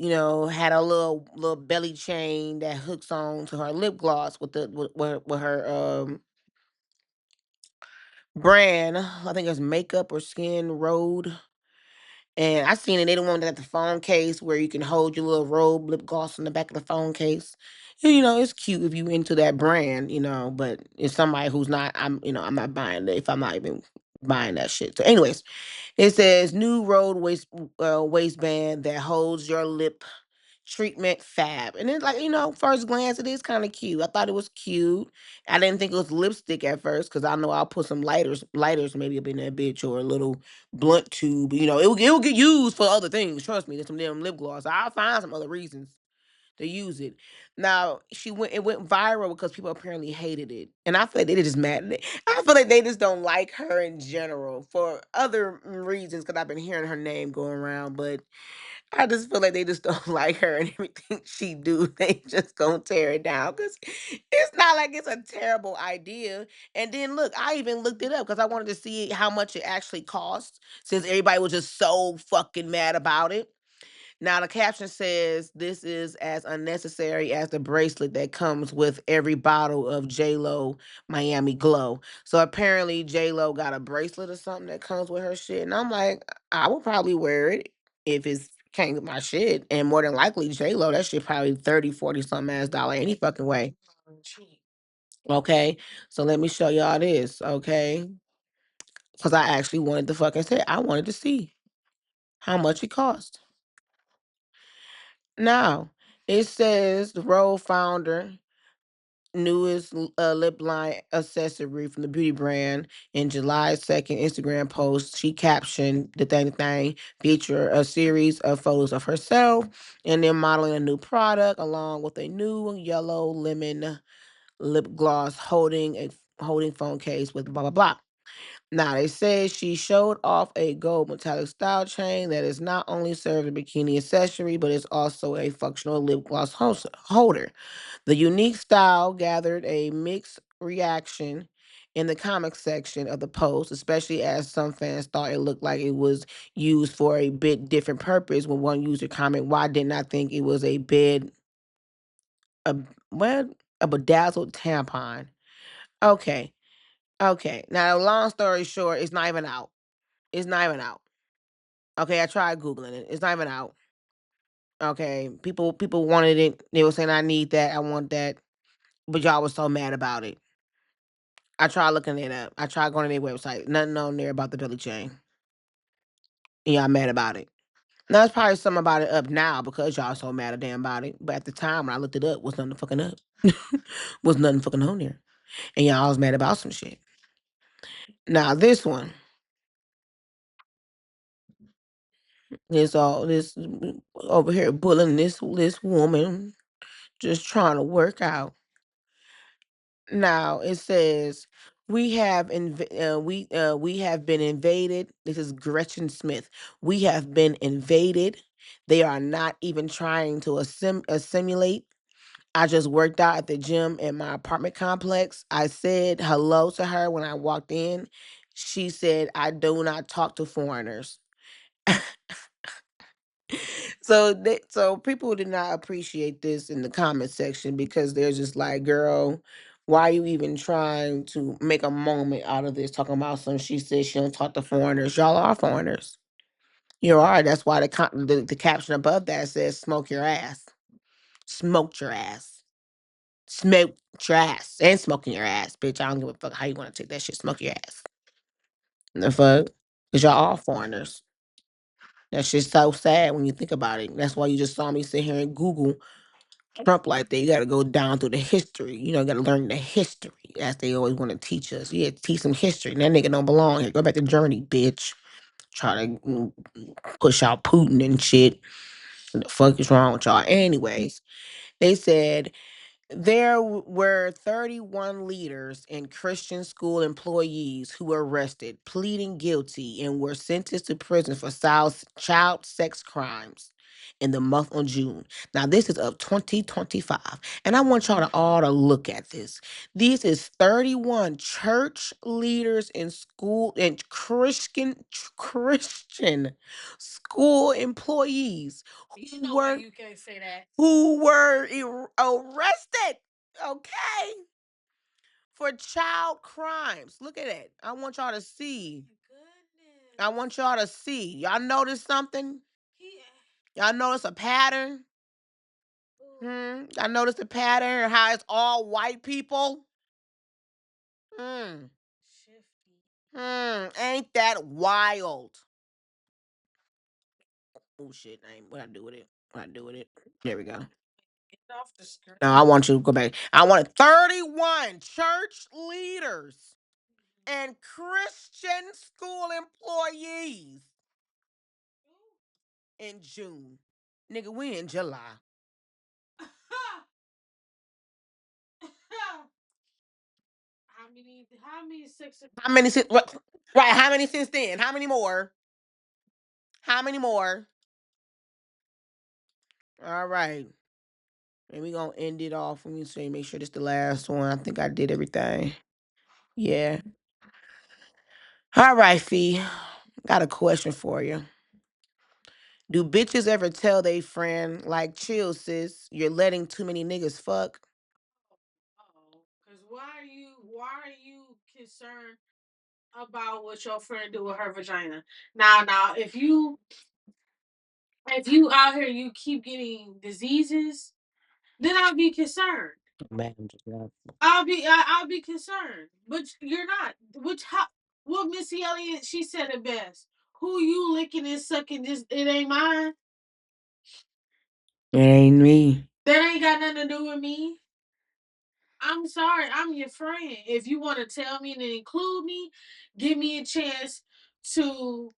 had a little belly chain that hooks on to her lip gloss with her brand. I think it's Makeup or Skin Road. And I seen it. They the one that got the phone case where you can hold your little robe lip gloss in the back of the phone case. And, it's cute if you into that brand, but it's somebody who's not, I'm not buying it if I'm not even buying that shit. So anyways, it says new road waistband that holds your lip treatment fab. And it's like, first glance, it is kind of cute. I thought it was cute. I didn't think it was lipstick at first because I know I'll put some lighters maybe up in that bitch or a little blunt tube. It will get used for other things. Trust me, there's some damn lip gloss. I'll find some other reasons to use it. Now it went viral because people apparently hated it. And I feel like they just mad. I feel like they just don't like her in general for other reasons because I've been hearing her name going around, but I just feel like they just don't like her and everything she do. They just gonna tear it down because it's not like it's a terrible idea. And then look, I even looked it up because I wanted to see how much it actually costs since everybody was just so fucking mad about it. Now the caption says this is as unnecessary as the bracelet that comes with every bottle of J-Lo Miami Glow. So apparently J-Lo got a bracelet or something that comes with her shit. And I'm like, I would probably wear it if it's came with my shit. And more than likely J-Lo, that shit probably 30, 40 something ass dollar any fucking way. Okay. So let me show y'all this, okay? Because I actually wanted to fucking say I wanted to see how much it cost. Now, it says the Role founder, newest lip line accessory from the beauty brand in July 2nd Instagram post. She captioned the thing feature a series of photos of herself and then modeling a new product along with a new yellow lemon lip gloss holding phone case with blah blah blah. Now, they say she showed off a gold metallic style chain that is not only served a bikini accessory, but is also a functional lip gloss holder. The unique style gathered a mixed reaction in the comic section of the post, especially as some fans thought it looked like it was used for a bit different purpose. When one user commented, "Why didn't I think it was a what a bedazzled tampon?" Okay, okay. Now, long story short, it's not even out. It's not even out. Okay, I tried Googling it. It's not even out. Okay. People wanted it. They were saying I need that, I want that. But y'all was so mad about it. I tried looking it up. I tried going to their website. Nothing on there about the Billy chain. And y'all mad about it. Now there's probably something about it up now because y'all so mad damn about it. But at the time when I looked it up, was nothing fucking up. Was nothing fucking on there. And y'all was mad about some shit. Now this one is all this over here bullying this woman just trying to work out. Now it says we have been invaded. This is Gretchen Smith. We have been invaded. They are not even trying to assimilate. I just worked out at the gym in my apartment complex. I said hello to her when I walked in. She said, "I do not talk to foreigners." So people did not appreciate this in the comment section because they're just like, girl, why are you even trying to make a moment out of this? Talking about some she said she don't talk to foreigners. Y'all are foreigners. You are. That's why the caption above that says smoke your ass. Smoked your ass. Smoked your ass. And smoking your ass, bitch. I don't give a fuck how you want to take that shit. Smoke your ass. The fuck? Because y'all all foreigners. That shit's so sad when you think about it. That's why you just saw me sit here and Google Trump like that. You got to go down through the history. You got to learn the history, as they always want to teach us. You had to teach some history. And that nigga don't belong here. Go back to Journey, bitch. Try to push out Putin and shit. What the fuck is wrong with y'all? Anyways, they said there were 31 leaders and Christian school employees who were arrested, pleading guilty, and were sentenced to prison for child sex crimes in the month of June. Now, this is of 2025, and I want y'all to all to look at this. These is 31 church leaders in school and Christian school employees You can't say that. who were arrested, okay, for child crimes. Look at it. I want y'all to see. I want y'all to see. Y'all notice something? Y'all notice a pattern? Y'all notice the pattern? How it's all white people? Hmm. Ain't that wild? Oh shit! What I do with it? What I do with it? There we go. Get off the screen. No, I want you to go back. I want 31 church leaders and Christian school employees in June. Nigga, we in July. How many six? How many since what? Right, how many since then? How many more? How many more? All right. And we gonna end it off. Let me see, make sure this the last one. I think I did everything. Yeah. All right, Fee. Got a question for you. Do bitches ever tell they friend, like, chill, sis, you're letting too many niggas fuck? Oh, because why are you concerned about what your friend do with her vagina? Now, if you out here you keep getting diseases, then I'll be concerned. Man, I'll be concerned, but you're not. What Missy Elliott, she said it best. Who you licking and sucking? Just it ain't mine. it ain't me. That ain't got nothing to do with me. I'm sorry, I'm your friend. If you want to tell me and include me, give me a chance to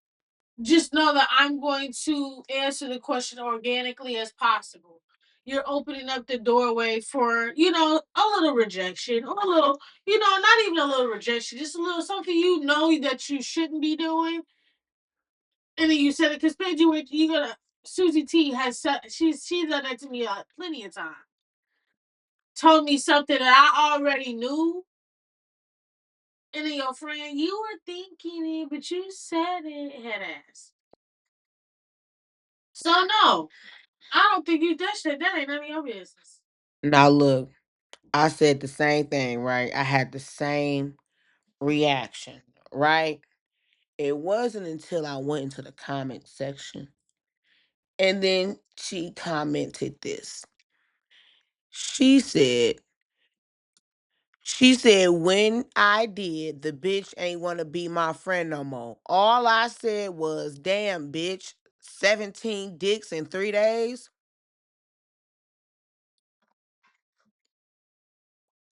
just know that I'm going to answer the question organically as possible. You're opening up the doorway for, a little rejection or a little, not even a little rejection, just a little something that you shouldn't be doing. And then you said it because Paige, you gonna Susie T has she's done that to me plenty of times. Told me something that I already knew. And then your friend, you were thinking it, but you said it, head ass. So no, I don't think you that shit. That ain't none of your business. Now look, I said the same thing, right? I had the same reaction, right? It wasn't until I went into the comment section and then she commented this. She said, when I did, the bitch ain't want to be my friend no more. All I said was, damn, bitch, 17 dicks in 3 days.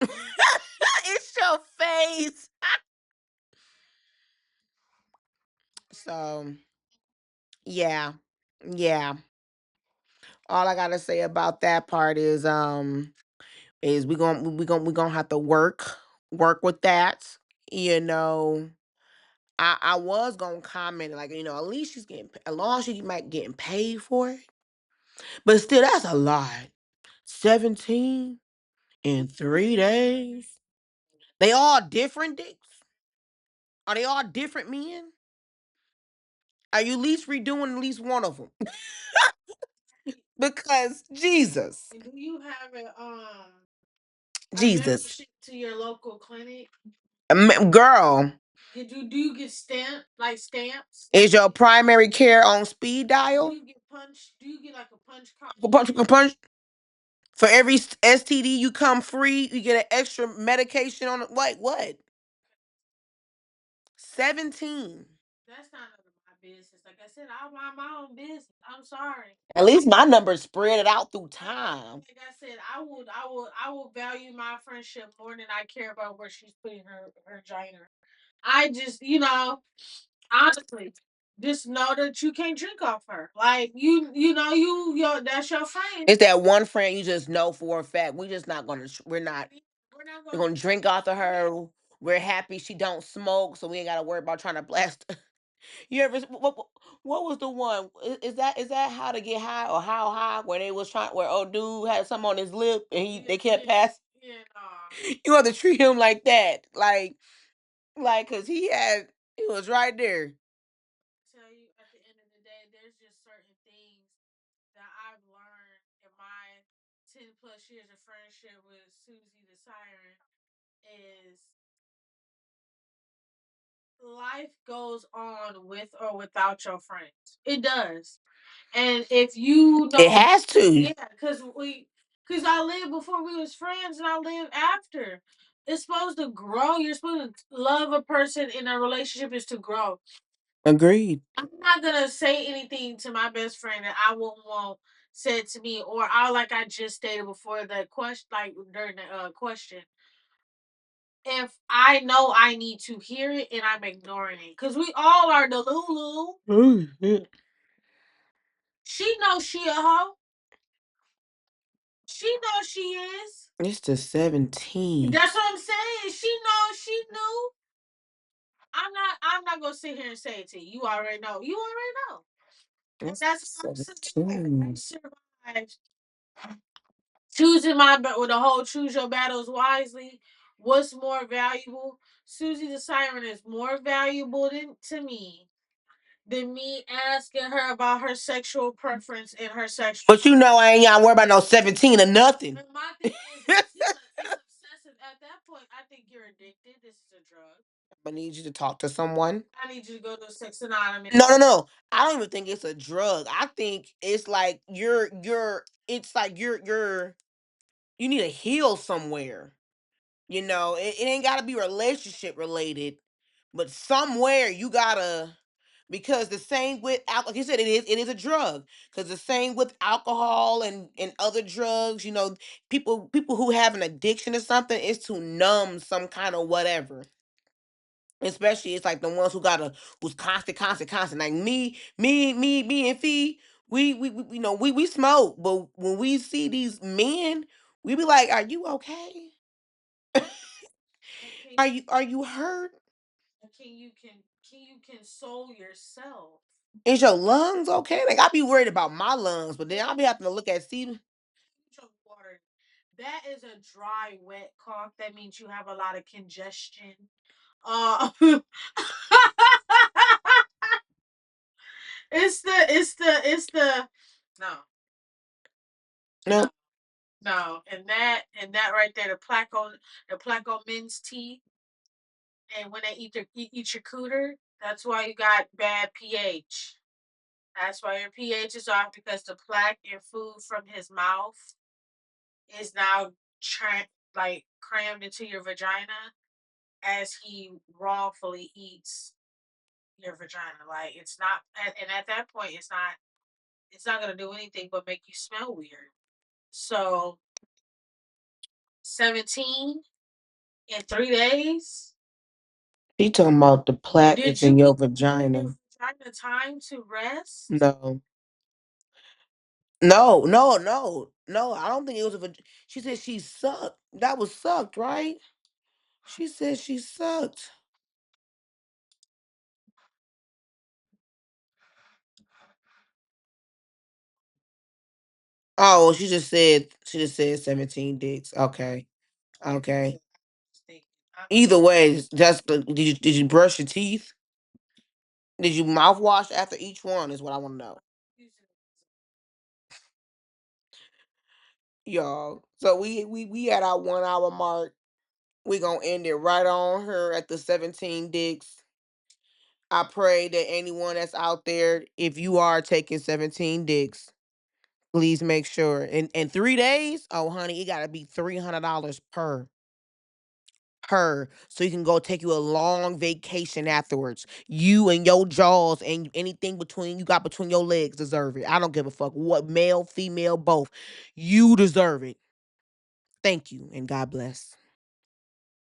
It's your face. So, yeah. Yeah. All I gotta say about that part is we gonna have to work with that. You know, I was gonna comment like, at least she's getting, as long as she might getting paid for it, but still that's a lot. 17 in 3 days. They all different dicks. Are they all different men? Are you at least redoing at least one of them? Because Jesus, Do you have a Jesus, membership to your local clinic? Girl, Do you get stamps? is your primary care on speed Do dial? you get punch? Do you get like a punch card? Punch. For every STD you come free, you get an extra medication on it. What? 17. That's not none of my business. Like I said, I mind my own business. I'm sorry. At least my numbers spread it out through time. Like I said, I will value my friendship more than I care about where she's putting her vagina. I just, honestly, just know that you can't drink off her. Like that's your friend. It's that one friend you just know for a fact. We just not gonna. We're not We're gonna. gonna drink off of her. We're happy she don't smoke, so we ain't gotta worry about trying to blast. You ever what was the one? Is that how to get high or how high where they was trying where old dude had something on his lip and they kept passing. Yeah, nah. You have to treat him like that, like cause he was right there. Tell you at the end of the day, there's just certain things that I've learned in my 10+ years of friendship with Suzzie the Siren is life goes on with or without your friends. It does. And if you It know, has to. yeah, because I lived before we was friends and I live after. It's supposed to grow. You're supposed to love a person in a relationship is to grow. Agreed. I'm not gonna say anything to my best friend that I wouldn't want said to me, or I like I just stated before the question, like during the question. If I know I need to hear it and I'm ignoring it, because we all are the Lulu. Oh, shit. She knows she a hoe. She knows she is. It's the 17. That's what I'm saying. She knows she knew. I'm not gonna sit here and say it to you. You already know. You already know. It's That's what I'm saying. I 17. survived choosing with the whole choose your battles wisely. What's more valuable? Suzzie the Siren is more valuable to me than me asking her about her sexual preference and her sexual. But I ain't gotta worry about no 17 or nothing. And my thing is, it's obsessive. At that point, I think you're addicted. This is a drug. I need you to talk to someone. I need you to go to a sex anonymous. No, no, no. I don't even think it's a drug. I think it's like it's like you need to heal somewhere. It ain't gotta be relationship related, but somewhere you gotta because the same with alcohol, like you said, it is a drug. Because the same with alcohol and other drugs, people who have an addiction to something is to numb some kind of whatever. Especially it's like the ones who's constant. Like me and Fee, we we smoke, but when we see these men, we be like, "Are you okay? Are you hurt? Can you console yourself? Is your lungs okay?" Like I be worried about my lungs, but then I'll be having to look at see. Drink water. That is a dry, wet cough. That means you have a lot of congestion. Uh, it's the no, No, no, and that right there, the placo men's tea, and when they eat your cooter, that's why you got bad pH. That's why your pH is off because the plaque and food from his mouth is now like crammed into your vagina as he wrongfully eats your vagina. Like it's not, and at that point, it's not gonna do anything but make you smell weird. So 17 in 3 days. she talking about the plaque Did that's you in your give your vagina. vagina time to rest? No, no, no, no, no. I don't think it was she said she sucked. That was sucked, right? She said she sucked. Oh, she just said 17 dicks. Okay. Okay. Either way, did you brush your teeth? Did you mouthwash after each one is what I want to know. Y'all. So we at our 1 hour mark. We gonna end it right on her at the 17 dicks. I pray that anyone that's out there, if you are taking 17 dicks, please make sure. In 3 days, oh honey, it gotta be $300 per. her so you can go take you a long vacation afterwards. You and your jaws and anything between you got between your legs deserve it. I don't give a fuck what, male, female, both. You deserve it. Thank you and God bless.